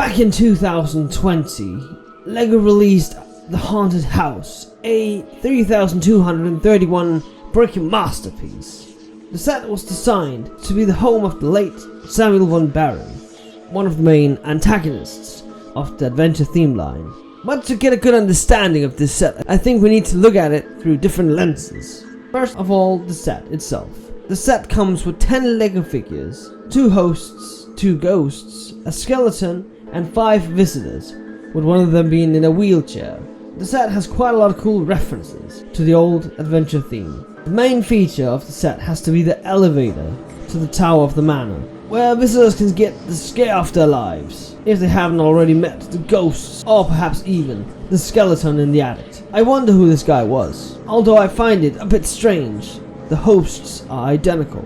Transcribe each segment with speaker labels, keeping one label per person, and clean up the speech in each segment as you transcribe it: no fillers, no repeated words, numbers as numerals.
Speaker 1: Back in 2020, LEGO released The Haunted House, a 3,231 brick masterpiece. The set was designed to be the home of the late Samuel von Barron, one of the main antagonists of the adventure theme line. But to get a good understanding of this set, I think we need to look at it through different lenses. First of all, the set itself. The set comes with 10 LEGO figures, 2 hosts, 2 ghosts, a skeleton, and 5 visitors, with one of them being in a wheelchair. The set has quite a lot of cool references to the old adventure theme. The main feature of the set has to be the elevator to the Tower of the Manor, where visitors can get the scare of their lives, if they haven't already met the ghosts or perhaps even the skeleton in the attic. I wonder who this guy was, although I find it a bit strange. The hosts are identical.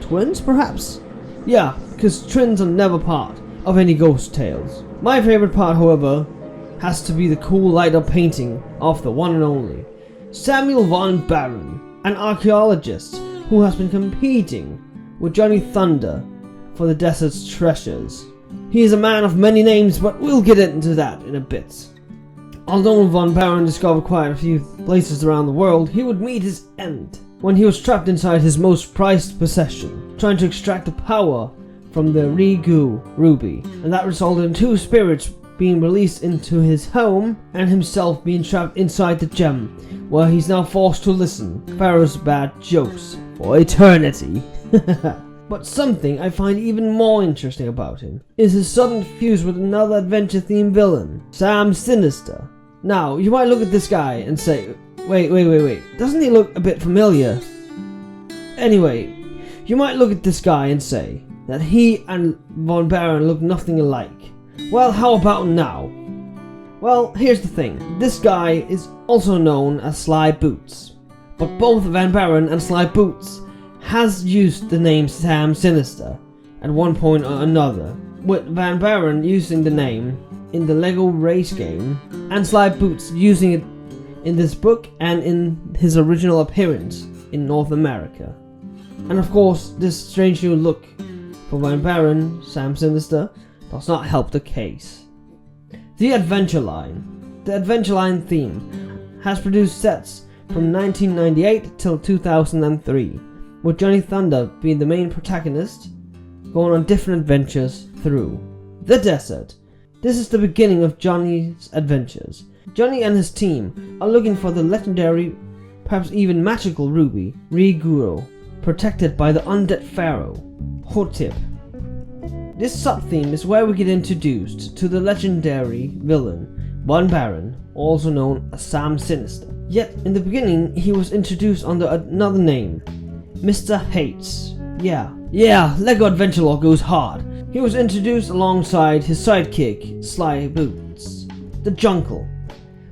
Speaker 1: Twins, perhaps? Yeah, because twins are never part of any ghost tales. My favorite part, however, has to be the cool light-up painting of the one and only Samuel von Barron, an archaeologist who has been competing with Johnny Thunder for the desert's treasures. He is a man of many names, but we'll get into that in a bit. Although von Barron discovered quite a few places around the world, he would meet his end when he was trapped inside his most prized possession, trying to extract the power from the Rigu ruby, and that resulted in 2 spirits being released into his home and himself being trapped inside the gem, where he's now forced to listen to Pharaoh's bad jokes for eternity. But something I find even more interesting about him is his sudden fuse with another adventure-themed villain, Sam Sinister. Now, you might look at this guy and say, wait, doesn't he look a bit familiar? Anyway, you might look at this guy and say that he and von Barron look nothing alike. Well, how about now? Well, here's the thing. This guy is also known as Sly Boots, but both Van Barron and Sly Boots has used the name Sam Sinister at one point or another, with Van Barron using the name in the LEGO race game, and Sly Boots using it in this book and in his original appearance in North America. And of course, this strange new look for Van Barron, Sam Sinister, does not help the case. The Adventure Line. The Adventure Line theme has produced sets from 1998 till 2003, with Johnny Thunder being the main protagonist, going on different adventures through the desert. This is the beginning of Johnny's adventures. Johnny and his team are looking for the legendary, perhaps even magical ruby, Riguro, protected by the undead pharaoh, Hotep. This sub-theme is where we get introduced to the legendary villain, Von Barron, also known as Sam Sinister. Yet, in the beginning, he was introduced under another name, Mr. Hates. Yeah, LEGO Adventure Lore goes hard. He was introduced alongside his sidekick, Sly Boots. The Jungle,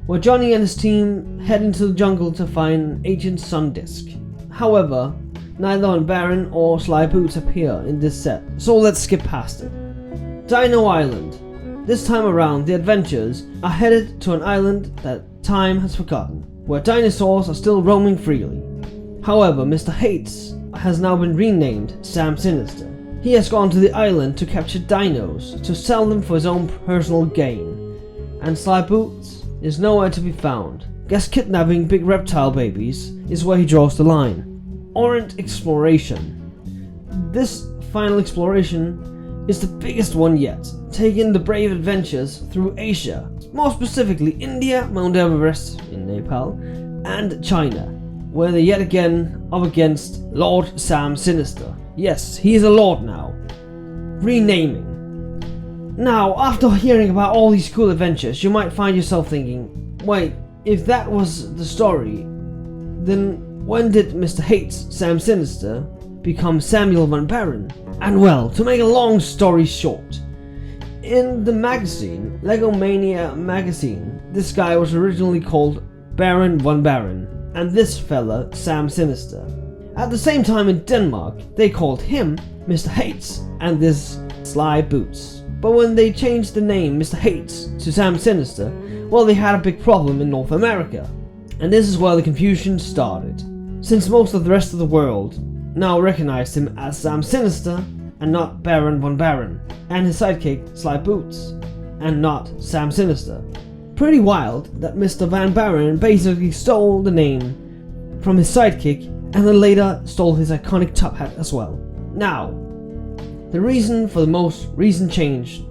Speaker 1: where Johnny and his team head into the jungle to find an ancient sun disk. However, neither Von Barron or Sly Boots appear in this set, so let's skip past it. Dino Island. This time around, the adventurers are headed to an island that time has forgotten, where dinosaurs are still roaming freely. However, Mr. Hates has now been renamed Sam Sinister. He has gone to the island to capture dinos, to sell them for his own personal gain. And Sly Boots is nowhere to be found. Guess kidnapping big reptile babies is where he draws the line. Orient Exploration. This final exploration is the biggest one yet, taking the brave adventurers through Asia, more specifically India, Mount Everest in Nepal, and China, where they're yet again up against Lord Sam Sinister. Yes, he is a lord now. Renaming. Now, after hearing about all these cool adventures, you might find yourself thinking, wait, if that was the story, then when did Mr. Hates, Sam Sinister, become Samuel von Barron? And well, to make a long story short, in the magazine, LEGO Mania magazine, this guy was originally called Baron von Barron, and this fella Sam Sinister. At the same time in Denmark, they called him Mr. Hates and this Sly Boots. But when they changed the name Mr. Hates to Sam Sinister, well, they had a big problem in North America. And this is where the confusion started, since most of the rest of the world now recognized him as Sam Sinister and not Baron von Barron, and his sidekick Sly Boots. and not Sam Sinister. Pretty wild that Mr. Van Barron basically stole the name from his sidekick and then later stole his iconic top hat as well. Now, the reason for the most recent change,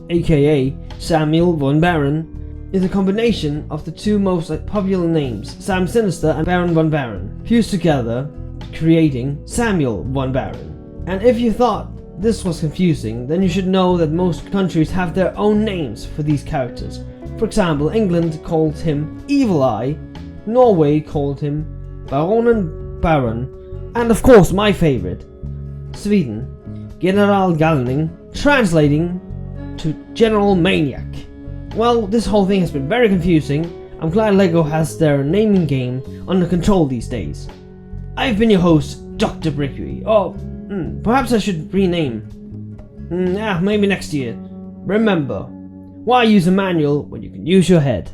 Speaker 1: aka Samuel Von Barron, is a combination of the two most popular names, Sam Sinister and Baron Von Barron, fused together, creating Samuel Von Barron. And if you thought this was confusing, then you should know that most countries have their own names for these characters. For example, England called him Evil Eye, Norway called him Baronen Baron, and of course my favorite, Sweden, General Galning, translating to General Maniac. Well, this whole thing has been very confusing. I'm glad LEGO has their naming game under control these days. I've been your host, Dr. Brickery, perhaps I should rename. Maybe next year. Remember, why use a manual when you can use your head?